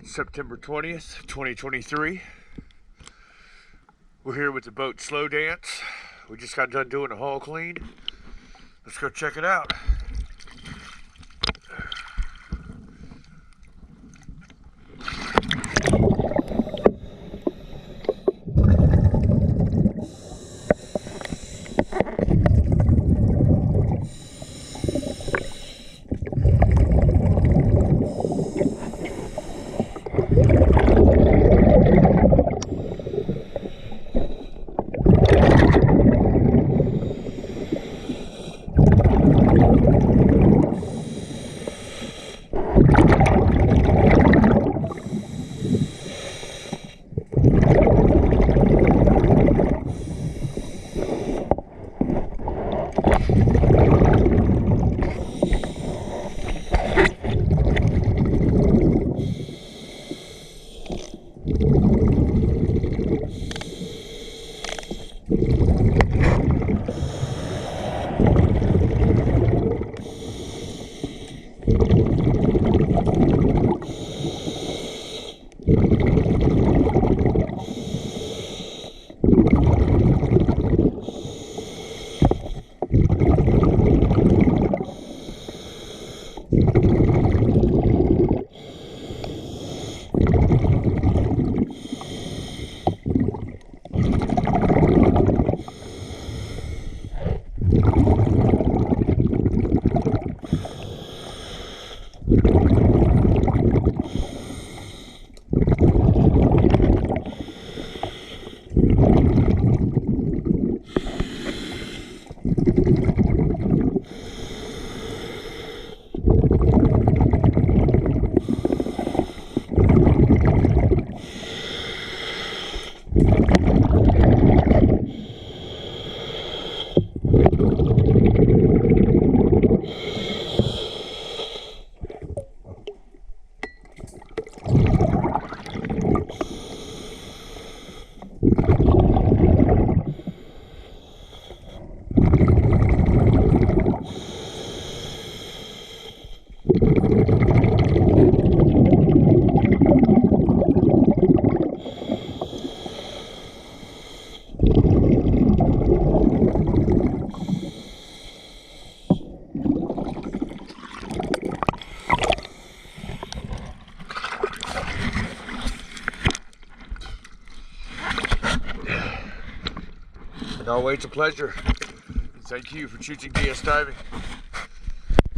September 20th, 2023. We're here with the boat Slow Dance. We just got done doing a hull clean. Let's go check it out. And always a pleasure. Thank you for choosing DS Diving.